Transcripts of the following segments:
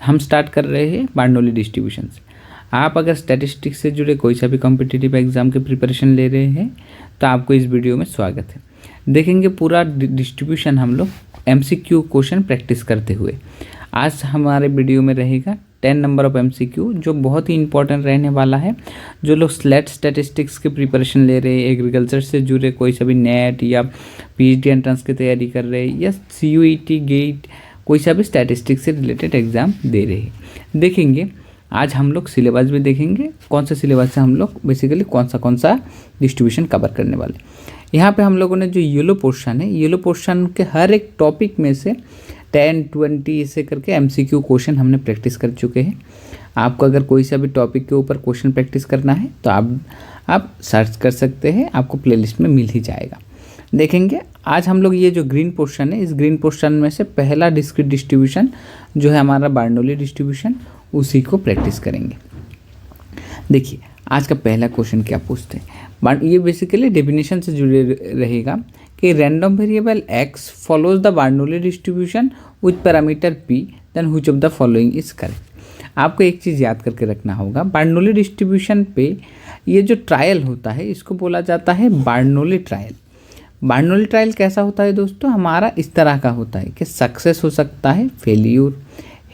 हम स्टार्ट कर रहे हैं बार्नौली डिस्ट्रीब्यूशन से। आप अगर स्टैटिस्टिक्स से जुड़े कोई सा भी कॉम्पिटिटिव एग्जाम के प्रिपरेशन ले रहे हैं तो आपको इस वीडियो में स्वागत है। देखेंगे पूरा डिस्ट्रीब्यूशन हम लोग एमसीक्यू क्वेश्चन प्रैक्टिस करते हुए। आज हमारे वीडियो में रहेगा 10 नंबर ऑफ एमसीक्यू जो बहुत ही इंपॉर्टेंट रहने वाला है। जो लोग स्लेट स्टैटिस्टिक्स के प्रिपरेशन ले रहे हैं, एग्रीकल्चर से जुड़े कोई सा भी नेट या पीएचडी एंट्रेंस की तैयारी कर रहे हैं या सीयूईटी गेट कोई सा भी स्टैटिस्टिक्स से रिलेटेड एग्ज़ाम दे रहे हैं। देखेंगे आज हम लोग सिलेबस भी देखेंगे, कौन सा सिलेबस से हम लोग बेसिकली कौन सा डिस्ट्रीब्यूशन कवर करने वाले। यहाँ पे हम लोगों ने जो येलो पोर्शन है, येलो पोर्शन के हर एक टॉपिक में से 10, 20 ऐसे करके एमसीक्यू क्वेश्चन हमने प्रैक्टिस कर चुके हैं। आपको अगर कोई सा भी टॉपिक के ऊपर क्वेश्चन प्रैक्टिस करना है तो आप सर्च कर सकते हैं, आपको प्लेलिस्ट में मिल ही जाएगा। देखेंगे आज हम लोग ये जो ग्रीन पोर्शन है, इस ग्रीन पोर्शन में से पहला डिस्क्रीट डिस्ट्रीब्यूशन जो है हमारा बार्नौली डिस्ट्रीब्यूशन, उसी को प्रैक्टिस करेंगे। देखिए आज का पहला क्वेश्चन क्या पूछते हैं, ये बेसिकली डेफिनेशन से जुड़े रहेगा कि random variable x follows the Bernoulli distribution with parameter p, then which of the following is correct. आपको एक चीज़ याद करके रखना होगा, बार्नौली डिस्ट्रीब्यूशन पे ये जो ट्रायल होता है इसको बोला जाता है बार्नौली ट्रायल। बार्नौली ट्रायल कैसा होता है दोस्तों, हमारा इस तरह का होता है कि सक्सेस हो सकता है, फेल्यूर,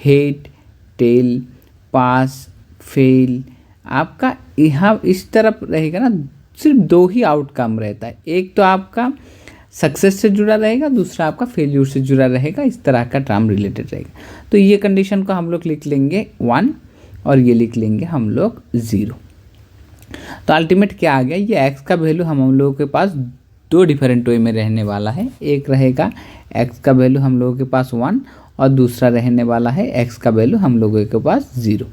हेड, टेल, पास, फेल। आपका यहाँ इस तरफ रहेगा ना, सिर्फ दो ही आउटकम रहता है, एक तो आपका सक्सेस से जुड़ा रहेगा, दूसरा आपका फेल्यूर से जुड़ा रहेगा। इस तरह का टर्म रिलेटेड रहेगा। तो ये कंडीशन को हम लोग लिख लेंगे 1 और ये लिख लेंगे हम लोग 0। तो अल्टीमेट क्या आ गया, ये x का वैल्यू हम लोगों के पास दो डिफरेंट वे में रहने वाला है। एक रहेगा x का वैल्यू हम लोगों के पास 1 और दूसरा रहने वाला है x का वैल्यू हम लोगों के पास 0।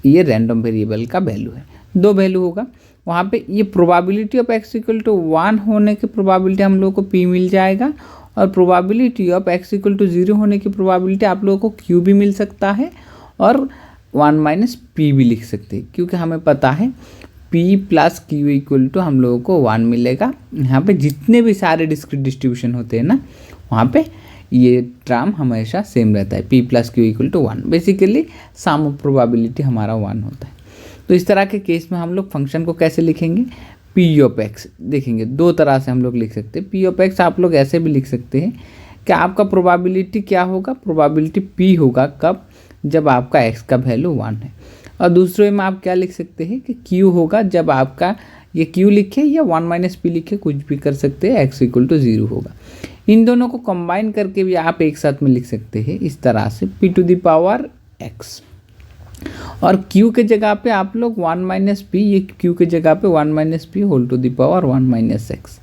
ये रैंडम वेरिएबल का वैल्यू है, दो वैल्यू होगा वहाँ पे। ये probability of x equal to 1 होने की प्रोबेबिलिटी हम लोगों को p मिल जाएगा और probability of x equal to 0 होने की प्रोबेबिलिटी आप लोगों को q भी मिल सकता है और 1 माइनस p भी लिख सकते हैं, क्योंकि हमें पता है p plus q equal to हम लोगों को 1 मिलेगा। यहाँ पे जितने भी सारे डिस्क्रीट डिस्ट्रीब्यूशन होते हैं ना, वहाँ पे ये टर्म हमेशा सेम रहता है, p plus q equal to 1। Basically sum of probability हमारा 1 होता है। तो इस तरह के केस में हम लोग फंक्शन को कैसे लिखेंगे, p ऑफ x। देखेंगे दो तरह से हम लोग लिख सकते हैं। p ऑफ x आप लोग ऐसे भी लिख सकते हैं कि आपका प्रोबेबिलिटी क्या होगा, प्रोबेबिलिटी p होगा कब, जब आपका x का वैल्यू 1 है। और दूसरे में आप क्या लिख सकते हैं कि q होगा जब आपका ये q लिखे या 1 माइनस p लिखे, कुछ भी कर सकते हैं, x इक्वल टू 0 होगा। इन दोनों को कंबाइन करके भी आप एक साथ में लिख सकते हैं इस तरह से p to the power x, और q के जगह पे आप लोग 1 माइनस p, ये q के जगह पे 1 minus p whole to the power 1 minus x।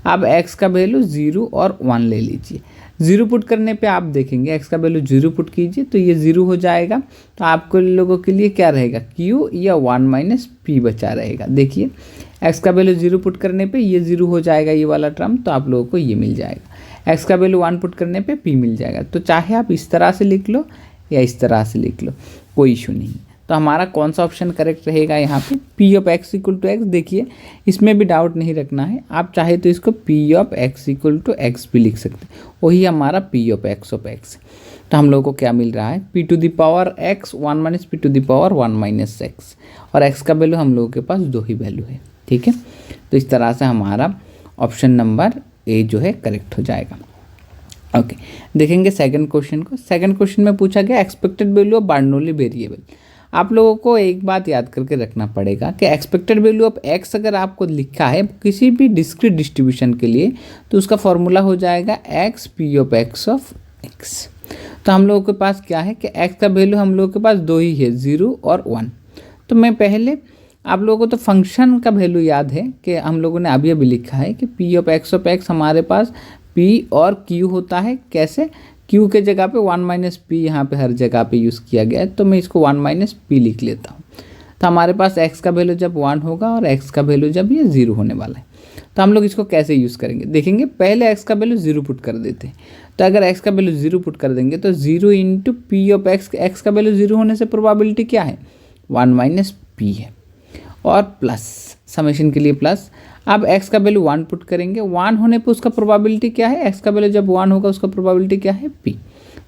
अब x का वैल्यू 0 और 1 ले लीजिए। 0 पुट करने पे आप देखेंगे x का वैल्यू 0 पुट कीजिए तो ये 0 हो जाएगा। तो आपको लोगों के लिए क्या रहेगा, q या 1 माइनस p बचा रहेगा। देखिए x का वैल्यू 0 पुट करने पे ये 0 हो जाएगा, ये वाला टर्म, तो आप लोगों को ये मिल जाएगा। x का वैल्यू 1 पुट करने पे p मिल जाएगा। तो चाहे आप इस तरह से लिख लो या इस तरह से लिख लो, कोई इशू नहीं। तो हमारा कौन सा ऑप्शन करेक्ट रहेगा यहाँ पे, p of x equal to x। देखिए इसमें भी डाउट नहीं रखना है, आप चाहे तो इसको p of x equal to x भी लिख सकते हैं, वही हमारा p ऑफ x। तो हम लोगों को क्या मिल रहा है, p to the power x 1 minus p to the power 1 minus x, और x का वैल्यू हम लोगों के पास दो ही वैल्यू है। ठीक है, तो इस तरह से हमारा ऑप्शन नंबर ए जो है करेक्ट हो जाएगा। ओके, देखेंगे सेकंड क्वेश्चन को। सेकंड क्वेश्चन में पूछा गया एक्सपेक्टेड वैल्यू ऑफ बार्नौली वेरिएबल। आप लोगों को एक बात याद करके रखना पड़ेगा कि एक्सपेक्टेड वैल्यू ऑफ x अगर आपको लिखा है किसी भी डिस्क्रीट डिस्ट्रीब्यूशन के लिए तो उसका फॉर्मूला हो जाएगा x p of x of x। तो हम लोगों के पास क्या है कि x का वैल्यू हम लोगों के पास दो ही है, 0 और 1। तो मैं पहले आप लोगों को तो फंक्शन का वैल्यू याद है कि हम लोगों ने अभी लिखा है कि p ऑफ x हमारे पास p और q होता है। कैसे, q के जगह पे 1 माइनस p यहाँ पे हर जगह पे यूज़ किया गया है, तो मैं इसको 1 माइनस p लिख लेता हूँ। तो हमारे पास x का वैल्यू जब 1 होगा और x का वैल्यू जब ये 0 होने वाला है, तो हम लोग इसको कैसे यूज़ करेंगे। देखेंगे पहले x का वैल्यू 0 पुट कर देते हैं। तो अगर x का वैल्यू 0 पुट कर देंगे तो 0 इंटू p ऑफ x का वैल्यू 0 होने से प्रोबेबिलिटी क्या है, 1 माइनस p है, और प्लस समेशन के लिए प्लस। अब x का वैल्यू 1 पुट करेंगे, 1 होने पे उसका प्रोबेबिलिटी क्या है, x का वैल्यू जब 1 होगा उसका प्रोबेबिलिटी क्या है, p।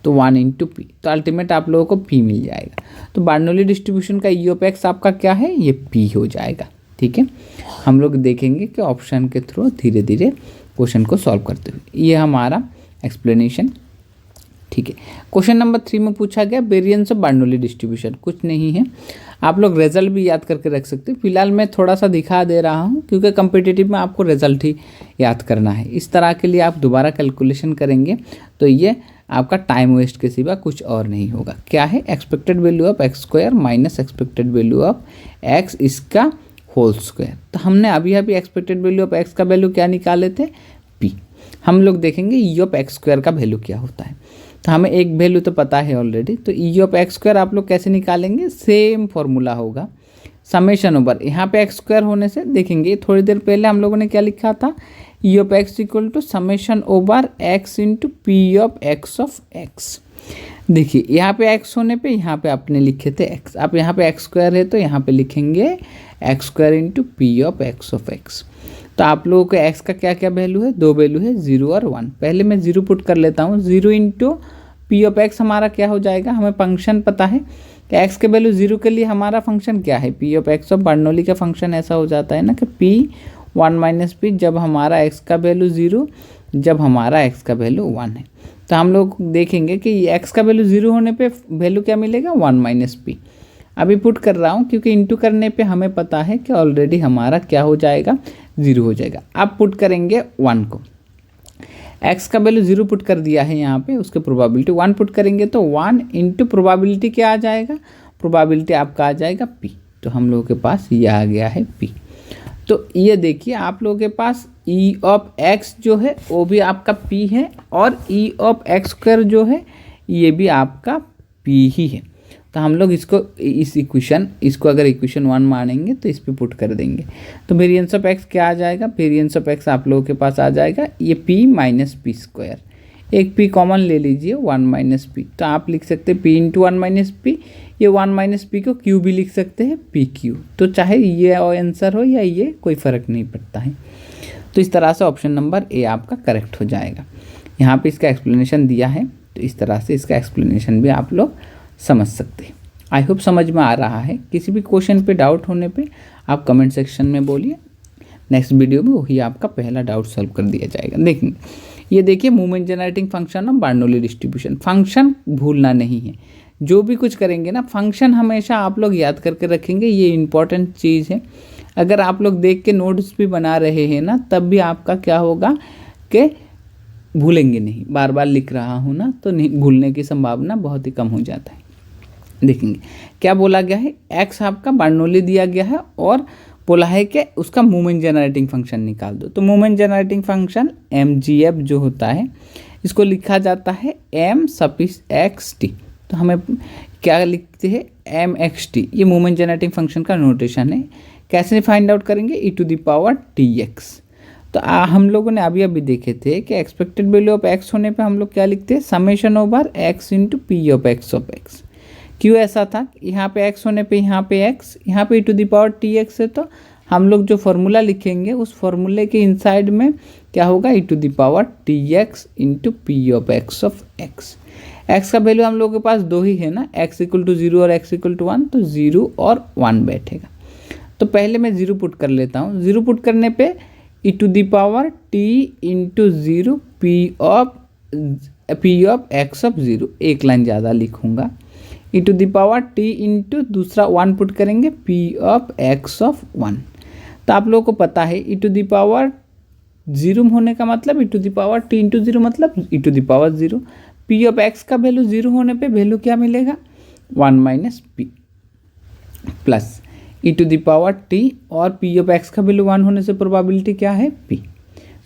तो 1 इंटू पी, तो अल्टीमेट आप लोगों को पी मिल जाएगा। तो बर्नौली डिस्ट्रीब्यूशन का ई ऑफ एक्स आपका क्या है, ये पी हो जाएगा। ठीक है, हम लोग देखेंगे कि ऑप्शन के थ्रू धीरे धीरे क्वेश्चन को सॉल्व करते हुए। ये हमारा एक्सप्लेनेशन। ठीक है, क्वेश्चन नंबर 3 में पूछा गया वेरिएंस ऑफ बर्नौली डिस्ट्रीब्यूशन, कुछ नहीं है, आप लोग रिजल्ट भी याद करके रख सकते हैं। फिलहाल मैं थोड़ा सा दिखा दे रहा हूँ क्योंकि कम्पिटिटिव में आपको रिजल्ट ही याद करना है। इस तरह के लिए आप दोबारा कैलकुलेशन करेंगे तो ये आपका टाइम वेस्ट के सिवा कुछ और नहीं होगा। क्या है, expected value of x square minus expected value of x इसका होल स्क्वायर। तो हमने अभी एक्सपेक्टेड वैल्यू ऑफ एक्स का वैल्यू क्या निकाले थे, पी। हम लोग देखेंगे ई ऑफ एक्स स्क्वायर का वैल्यू क्या होता है। तो हमें एक वैल्यू तो पता है ऑलरेडी, तो ई ऑफ एक्स स्क्वायर आप लोग कैसे निकालेंगे, सेम फॉर्मूला होगा समेशन ओवर, यहाँ पे एक्स स्क्वायर होने से देखेंगे थोड़ी देर पहले हम लोगों ने क्या लिखा था, E of X equal to summation over X into P of X. देखिए यहाँ पे एक्स होने पे यहाँ पे आपने लिखे थे एक्स, आप यहाँ पे एक्स स्क्वायर है तो यहाँ पे लिखेंगे x square into P of x. तो आप लोगों को एक्स का क्या क्या वैल्यू है, दो वैल्यू है 0 और 1। पहले मैं 0 पुट कर लेता हूँ, 0 इंटू पी ऑफ एक्स हमारा क्या हो जाएगा, हमें फंक्शन पता है कि एक्स के वैल्यू 0 के लिए हमारा फंक्शन क्या है, P of x. Of Bernoulli का फंक्शन ऐसा हो जाता है ना कि पी 1 माइनस पी, जब हमारा एक्स का वैल्यू 0, जब हमारा एक्स का वैल्यू 1 है। तो हम लोग देखेंगे कि एक्स का वैल्यू 0 होने पे वैल्यू क्या मिलेगा, 1 माइनस पी। अभी पुट कर रहा हूँ क्योंकि इंटू करने पे हमें पता है कि ऑलरेडी हमारा क्या हो जाएगा, 0 हो जाएगा। अब पुट करेंगे 1 को, एक्स का वैल्यू 0 पुट कर दिया है यहाँ पे, उसके प्रोबेबिलिटी 1 पुट करेंगे तो 1 इंटू प्रोबेबिलिटी क्या आ जाएगा, प्रोबेबिलिटी आपका आ जाएगा p। तो हम लोगों के पास ये आ गया है p। तो ये देखिए आप लोगों के पास e ऑफ x जो है वो भी आपका p है, और e ऑफ एक्स स्क्वायर जो है ये भी आपका p ही है। तो हम लोग इसको इसको अगर इक्वेशन 1 मानेंगे तो इस पे पुट कर देंगे। तो वेरिएंस ऑफ एक्स क्या आ जाएगा, वेरिएंस ऑफ एक्स आप लोगों के पास आ जाएगा ये p माइनस पी स्क्वायर। एक p कॉमन ले लीजिए, 1 माइनस पी। तो आप लिख सकते हैं p इंटू 1 माइनस पी, ये 1 माइनस पी को q भी लिख सकते हैं पी क्यू। तो चाहे ये आंसर हो या ये, कोई फ़र्क नहीं पड़ता है। तो इस तरह से ऑप्शन नंबर ए आपका करेक्ट हो जाएगा। यहाँ पे इसका एक्सप्लेनेशन दिया है, तो इस तरह से इसका एक्सप्लेनेशन भी आप लोग समझ सकते हैं। आई होप समझ में आ रहा है। किसी भी क्वेश्चन पे डाउट होने पे आप कमेंट सेक्शन में बोलिए, नेक्स्ट वीडियो में वही आपका पहला डाउट सॉल्व कर दिया जाएगा। देखेंगे ये देखिए movement generating function of Bernoulli distribution. Function भूलना नहीं है, जो भी कुछ करेंगे ना फंक्शन हमेशा आप लोग याद करके रखेंगे, ये इंपॉर्टेंट चीज़ है। अगर आप लोग देख के नोट्स भी बना रहे हैं ना, तब भी आपका क्या होगा कि भूलेंगे नहीं। बार बार लिख रहा हूँ ना, तो नहीं भूलने की संभावना बहुत ही कम हो जाता है। देखेंगे क्या बोला गया है, एक्स आपका बर्नौली दिया गया है और बोला है कि उसका मूवमेंट जनरेटिंग फंक्शन निकाल दो। तो मूवमेंट जनरेटिंग फंक्शन mgf जो होता है इसको लिखा जाता है m सफिक्स xt। तो हमें क्या लिखते हैं, mxt, ये मूवमेंट जनरेटिंग फंक्शन का नोटेशन है। कैसे फाइंड आउट करेंगे, e to the power tx। तो हम लोगों ने अभी देखे थे कि एक्सपेक्टेड वैल्यू ऑफ x होने पे हम लोग क्या लिखते हैं, summation over x into P of x। क्यों ऐसा था, यहाँ पे x होने पे यहाँ पे x, यहाँ पे e to the power tx है, तो हम लोग जो फॉर्मूला लिखेंगे उस फॉर्मूले के इनसाइड में क्या होगा, e to the power tx इंटू पी ऑफ x। x का वैल्यू हम लोगों के पास 2 ही है ना, x इक्वल टू 0 और x इक्वल टू 1, तो 0 और 1 बैठेगा। तो पहले मैं 0 पुट कर लेता हूँ। 0 पुट करने पे e to the power t into 0 P of x of 0, एक लाइन ज़्यादा लिखूँगा। e to the power t into दूसरा 1 पुट करेंगे p ऑफ x ऑफ 1। तो आप लोगों को पता है e टू द पावर 0 होने का मतलब e to the power t into 0 मतलब e to the power 0। p of x का वैल्यू 0 होने पे वैल्यू क्या मिलेगा, 1 minus P plus e to the power t, और p ऑफ x का वैल्यू 1 होने से प्रोबेबिलिटी क्या है, p।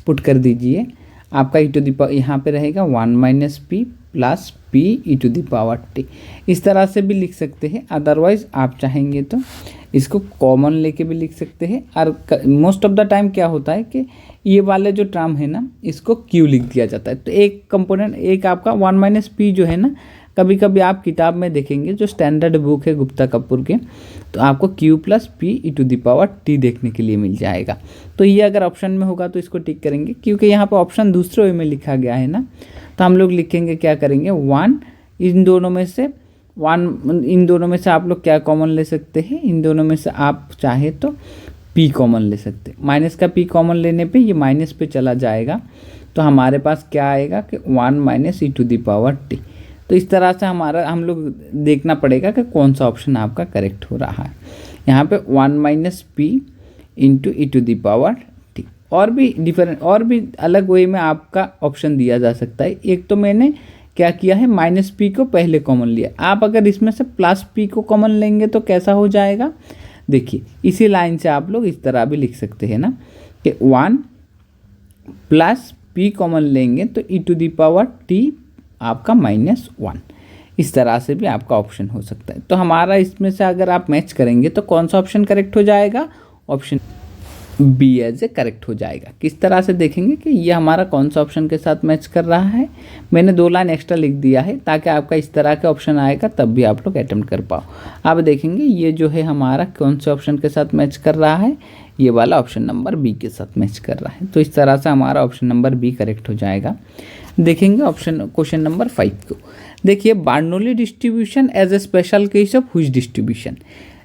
पुट कर दीजिए, आपका e टू द पावर यहाँ पे रहेगा 1 minus P plus p e to the power t। इस तरह से भी लिख सकते हैं, अदरवाइज आप चाहेंगे तो इसको कॉमन लेके भी लिख सकते हैं। और मोस्ट ऑफ द टाइम क्या होता है कि ये वाले जो टर्म है ना इसको q लिख दिया जाता है। तो एक कंपोनेंट, एक आपका 1 माइनस पी जो है ना, कभी कभी आप किताब में देखेंगे जो स्टैंडर्ड बुक है गुप्ता कपूर के, तो आपको q plus P E to the power t देखने के लिए मिल जाएगा। तो ये अगर ऑप्शन में होगा तो इसको टिक करेंगे, क्योंकि यहाँ पर ऑप्शन दूसरे वे में लिखा गया है ना, तो हम लोग लिखेंगे, क्या करेंगे, 1 इन दोनों में से 1 इन दोनों में से आप लोग क्या कॉमन ले सकते हैं, इन दोनों में से आप चाहे तो p कॉमन ले सकते हैं। माइनस का p कॉमन लेने पे ये माइनस पे चला जाएगा, तो हमारे पास क्या आएगा कि 1 minus E to the power t। तो इस तरह से हम लोग देखना पड़ेगा कि कौन सा ऑप्शन आपका करेक्ट हो रहा है। यहाँ पे 1 minus p into E to the power t। और भी डिफरेंट, और भी अलग वे में आपका ऑप्शन दिया जा सकता है। एक तो मैंने क्या किया है, माइनस p को पहले कॉमन लिया। आप अगर इसमें से प्लस p को कॉमन लेंगे तो कैसा हो जाएगा, देखिए इसी लाइन से आप लोग इस तरह भी लिख सकते हैं ना कि 1 प्लस p कॉमन लेंगे तो ई टू द पावर t आपका -1। इस तरह से भी आपका ऑप्शन हो सकता है। तो हमारा इसमें से अगर आप मैच करेंगे तो कौन सा ऑप्शन करेक्ट हो जाएगा, option B as a correct हो जाएगा। किस तरह से देखेंगे कि ये हमारा कौन सा ऑप्शन के साथ मैच कर रहा है। मैंने 2 लाइन एक्स्ट्रा लिख दिया है ताकि आपका इस तरह का ऑप्शन आएगा तब भी आप लोग अटेम्प्ट कर पाओ। अब देखेंगे ये जो है हमारा कौन से ऑप्शन के साथ मैच कर रहा है, ये वाला ऑप्शन नंबर बी के साथ मैच कर रहा है। तो इस तरह से हमारा ऑप्शन नंबर बी करेक्ट हो जाएगा। देखेंगे क्वेश्चन नंबर 5 को। देखिए, Bernoulli distribution as a special case of which distribution.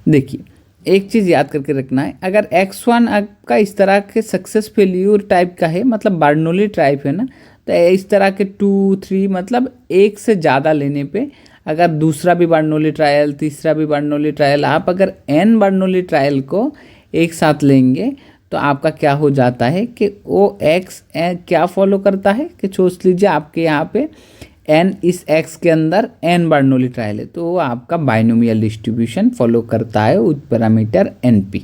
देखिए एक चीज़ याद करके रखना है, अगर x1 आपका इस तरह के सक्सेस फेल्यूर टाइप का है, मतलब बर्नौली टाइप है ना, तो इस तरह के 2, 3 मतलब एक से ज़्यादा लेने पे अगर दूसरा भी बर्नौली ट्रायल, तीसरा भी बर्नौली ट्रायल, आप अगर n बर्नौली ट्रायल को एक साथ लेंगे तो आपका क्या हो जाता है कि वो x क्या फॉलो करता है कि सोच लीजिए आपके यहाँ पे n इस x के अंदर n बर्नौली ट्रायल है, तो वो आपका बाइनोमियल डिस्ट्रीब्यूशन फॉलो करता है विद पैरामीटर np।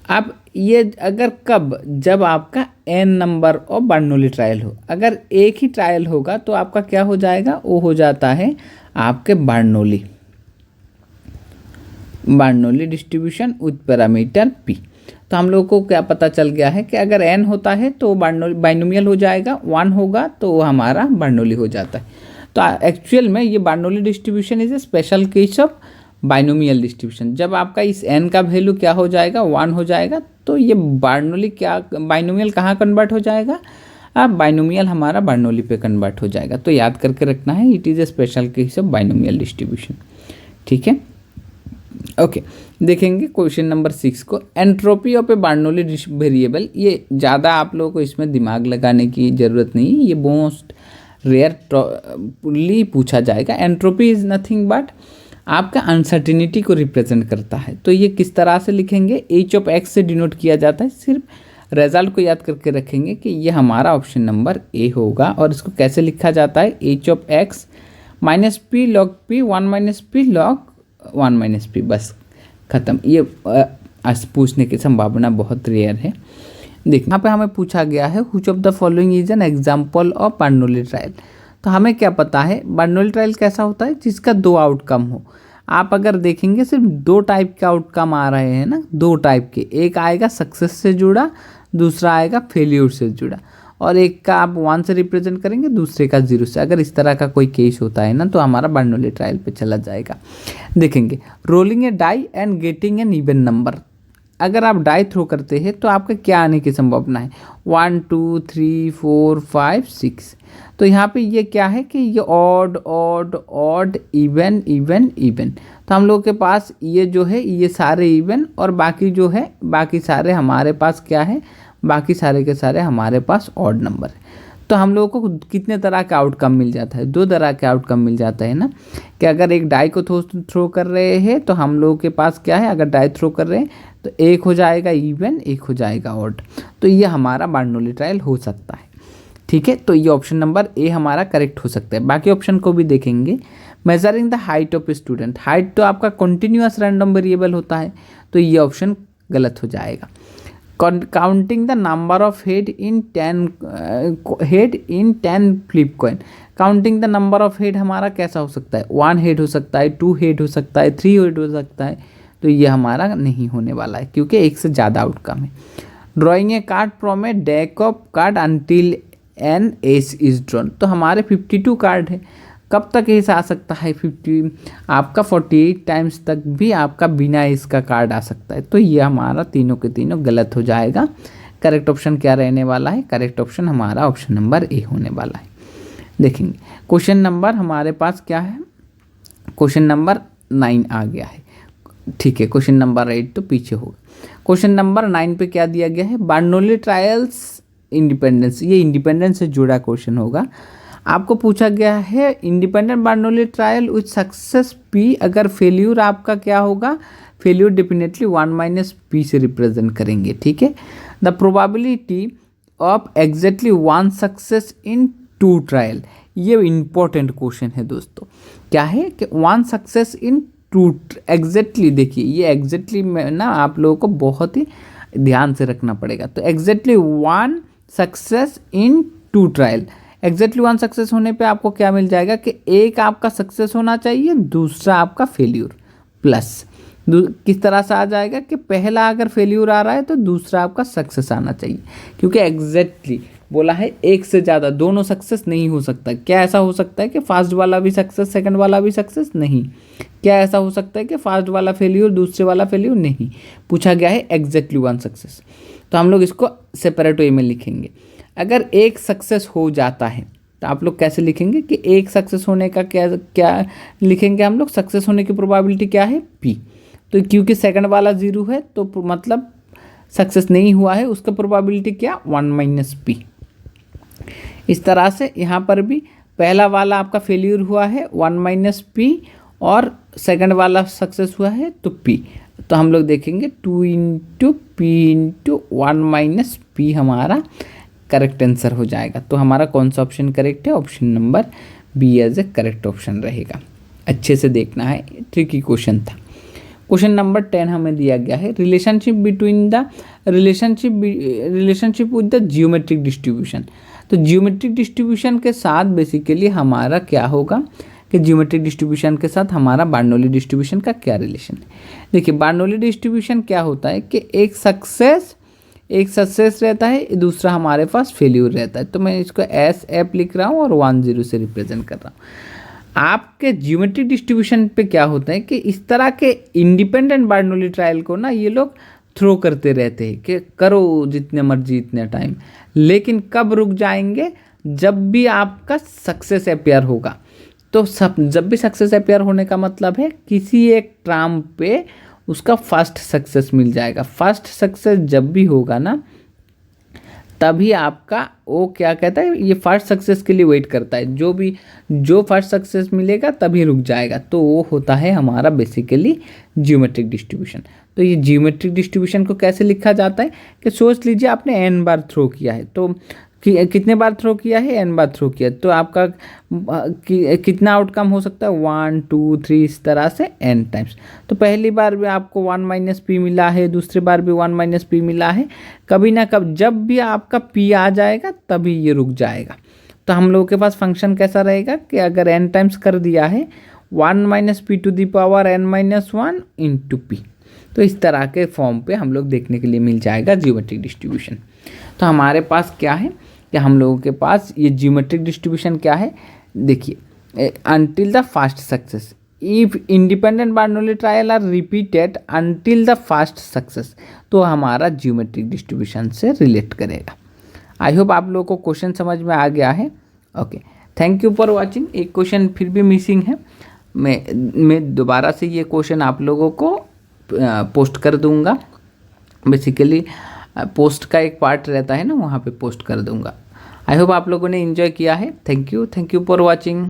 अब ये अगर कब, जब आपका n number of Bernoulli trial हो। अगर एक ही ट्रायल होगा तो आपका क्या हो जाएगा, वो हो जाता है आपके Bernoulli distribution with parameter p। तो हम लोगों को क्या पता चल गया है कि अगर n होता है तो बाइनोमियल हो जाएगा, 1 होगा तो वो हमारा बर्नौली हो जाता है। तो एक्चुअल में ये Bernoulli distribution is a special case of binomial distribution. जब आपका इस n का वैल्यू क्या हो जाएगा, 1 हो जाएगा, तो ये बर्नौली क्या बाइनोमियल कहाँ कन्वर्ट हो जाएगा, अब बाइनोमियल हमारा बर्नौली पे कन्वर्ट हो जाएगा। तो याद करके रखना है, it is a special case of binomial distribution. ठीक है, ओके। देखेंगे क्वेश्चन नंबर 6 को। Entropy of A Bernoulli variable, ये ज़्यादा आप लोगों को इसमें दिमाग लगाने की ज़रूरत नहीं है, ये मोस्ट रेयरली पूछा जाएगा। एंट्रोपी इज़ नथिंग बट आपका अनसर्टिनिटी को रिप्रेजेंट करता है। तो ये किस तरह से लिखेंगे, एच ऑफ एक्स से डिनोट किया जाता है। सिर्फ रिजल्ट को याद करके रखेंगे कि ये हमारा ऑप्शन नंबर ए होगा। और इसको कैसे लिखा जाता है, H of x minus P log P 1 minus P log 1 minus P, बस ख़त्म। ये पूछने की संभावना बहुत रेयर है। देखिए यहाँ पे हमें पूछा गया है which of the following is an example of Bernoulli trial. तो हमें क्या पता है बर्नौली ट्रायल कैसा होता है, जिसका 2 आउटकम हो। आप अगर देखेंगे सिर्फ 2 टाइप के आउटकम आ रहे हैं ना, 2 टाइप के, एक आएगा सक्सेस से जुड़ा, दूसरा आएगा फेल्यूर से जुड़ा, और एक का आप 1 से रिप्रेजेंट करेंगे, दूसरे का 0 से। अगर इस तरह का कोई केस होता है ना तो हमारा बर्नौली ट्रायल पे चला जाएगा। देखेंगे rolling a die and getting an even number. अगर आप डाई थ्रो करते हैं तो आपका क्या आने की संभावना है, 1 2 3 4 5 6। तो यहाँ पे ये क्या है कि ये odd odd odd even even even. तो हम लोगों के पास ये जो है ये सारे इवन, और बाकी जो है बाकी सारे हमारे पास क्या है, बाकी सारे के सारे हमारे पास ऑड नंबर है। तो हम लोगों को कितने तरह का आउटकम मिल जाता है, 2 तरह के आउटकम मिल जाता है ना, कि अगर एक डाई को थ्रो कर रहे हैं तो हम लोगों के पास क्या है, अगर डाई थ्रो कर रहे हैं तो एक हो जाएगा इवन, एक हो जाएगा ऑड। तो ये हमारा बर्नौली ट्रायल हो सकता है। ठीक है, तो ये ऑप्शन नंबर ए हमारा करेक्ट हो सकता है। बाकी ऑप्शन को भी देखेंगे। Measuring the height of student, height तो आपका कंटिन्यूअस रैंडम वेरिएबल होता है, तो ये ऑप्शन गलत हो जाएगा। Counting the number of head in 10 flip coin. Counting the number of head हमारा कैसा हो सकता है, 1 हेड हो सकता है, 2 हेड हो सकता है, 3 हेड हो सकता है। तो ये हमारा नहीं होने वाला है क्योंकि एक से ज़्यादा आउटकम है। Drawing a card from a deck of card until an ace is drawn. तो हमारे 52 कार्ड है, कब तक एस आ सकता है, 50 आपका 48 टाइम्स तक भी आपका बिना एस का कार्ड आ सकता है। तो ये हमारा तीनों के तीनों गलत हो जाएगा। करेक्ट ऑप्शन क्या रहने वाला है, करेक्ट ऑप्शन हमारा ऑप्शन नंबर ए होने वाला है। देखेंगे क्वेश्चन नंबर हमारे पास क्या है, क्वेश्चन नंबर 9 आ गया है, ठीक है। क्वेश्चन नंबर 8 तो पीछे होगा। क्वेश्चन नंबर 9 पे क्या दिया गया है, बर्नौली ट्रायल्स इंडिपेंडेंस, ये इंडिपेंडेंस से जुड़ा क्वेश्चन होगा। आपको पूछा गया है independent Bernoulli trial with success P, अगर फेल्यूर आपका क्या होगा, फेल्यूर डेफिनेटली 1 - p से रिप्रेजेंट करेंगे, ठीक है। The probability of exactly 1 success in 2 trial, ये इंपॉर्टेंट क्वेश्चन है दोस्तों। क्या है कि 1 सक्सेस इन 2 एग्जैक्टली, देखिए ये एग्जैक्टली में ना आप लोगों को बहुत ही ध्यान से रखना पड़ेगा। तो exactly 1 success in 2 trial, exactly 1 success होने पे आपको क्या मिल जाएगा कि एक आपका सक्सेस होना चाहिए, दूसरा आपका फेल्यूर, प्लस किस तरह से आ जाएगा कि पहला अगर फेल्यूर आ रहा है तो दूसरा आपका सक्सेस आना चाहिए, क्योंकि एग्जैक्टली बोला है एक से ज़्यादा दोनों सक्सेस नहीं हो सकता। क्या ऐसा हो सकता है कि फास्ट वाला भी सक्सेस सेकंड वाला भी सक्सेस? नहीं। क्या ऐसा हो सकता है कि फास्ट वाला फेल्यूर दूसरे वाला फेल्यूर? नहीं। पूछा गया है एग्जैक्टली 1 सक्सेस, तो हम लोग इसको सेपरेट वे में लिखेंगे। अगर एक सक्सेस हो जाता है तो आप लोग कैसे लिखेंगे कि एक सक्सेस होने का क्या लिखेंगे हम लोग, सक्सेस होने की प्रोबेबिलिटी क्या है, p। तो क्योंकि सेकंड वाला 0 है तो मतलब सक्सेस नहीं हुआ है, उसका प्रोबेबिलिटी क्या, 1 - p। इस तरह से यहाँ पर भी पहला वाला आपका फेल्यूर हुआ है 1 - p, और सेकंड वाला सक्सेस हुआ है तो p। तो हम लोग देखेंगे 2 × p × 1 - p हमारा करेक्ट आंसर हो जाएगा। तो हमारा कौन सा ऑप्शन करेक्ट है, option number B as a correct option रहेगा। अच्छे से देखना है, ट्रिकी क्वेश्चन था। क्वेश्चन नंबर 10 हमें दिया गया है relationship with the geometric distribution. तो जियोमेट्रिक डिस्ट्रीब्यूशन के साथ बेसिकली हमारा क्या होगा कि जियोमेट्रिक डिस्ट्रीब्यूशन के साथ हमारा बर्नौली डिस्ट्रीब्यूशन का क्या रिलेशन है। देखिए बर्नौली डिस्ट्रीब्यूशन क्या होता है कि एक सक्सेस रहता है, दूसरा हमारे पास फेल्यूर रहता है। तो मैं इसको SF लिख रहा हूँ और 1 0 से रिप्रेजेंट कर रहा हूँ। आपके जियोमेट्रिक डिस्ट्रीब्यूशन पे क्या होता है कि इस तरह के इंडिपेंडेंट बर्नौली ट्रायल को ना ये लोग थ्रो करते रहते हैं कि करो जितने मर्जी इतने टाइम, लेकिन कब रुक जाएंगे, जब भी आपका सक्सेस अपेयर होगा। तो जब भी सक्सेस अपेयर होने का मतलब है किसी एक टर्म पे उसका फर्स्ट सक्सेस मिल जाएगा। फर्स्ट सक्सेस जब भी होगा ना तभी आपका वो क्या कहता है, ये फर्स्ट सक्सेस के लिए वेट करता है, जो फर्स्ट सक्सेस मिलेगा तभी रुक जाएगा। तो वो होता है हमारा बेसिकली जियोमेट्रिक डिस्ट्रीब्यूशन। तो ये जियोमेट्रिक डिस्ट्रीब्यूशन को कैसे लिखा जाता है कि सोच लीजिए आपने n बार थ्रो किया है, तो कितने बार थ्रो किया है, n बार थ्रो किया, तो आपका कितना आउटकम हो सकता है, 1 2 3 इस तरह से n टाइम्स। तो पहली बार भी आपको 1 - p मिला है, दूसरी बार भी 1 - p मिला है, कभी ना कभी जब भी आपका p आ जाएगा तभी ये रुक जाएगा। तो हम लोगों के पास फंक्शन कैसा रहेगा कि अगर n टाइम्स कर दिया है 1 - p to the power n - 1 × p, तो इस तरह के फॉर्म पे हम लोग देखने के लिए मिल जाएगा जियोमेट्रिक डिस्ट्रीब्यूशन। तो हमारे पास क्या है कि हम लोगों के पास ये जियोमेट्रिक डिस्ट्रीब्यूशन क्या है, देखिए until the first success, if independent Bernoulli trial are repeated until the first success, तो हमारा जियोमेट्रिक डिस्ट्रीब्यूशन से रिलेट करेगा। आई होप आप लोगों को क्वेश्चन समझ में आ गया है। Okay, thank you for watching. एक क्वेश्चन फिर भी मिसिंग है, मैं दोबारा से ये क्वेश्चन आप लोगों को पोस्ट कर दूंगा। बेसिकली पोस्ट का एक पार्ट रहता है ना, वहाँ पे पोस्ट कर दूंगा। आई होप आप लोगों ने एंजॉय किया है। Thank you for watching.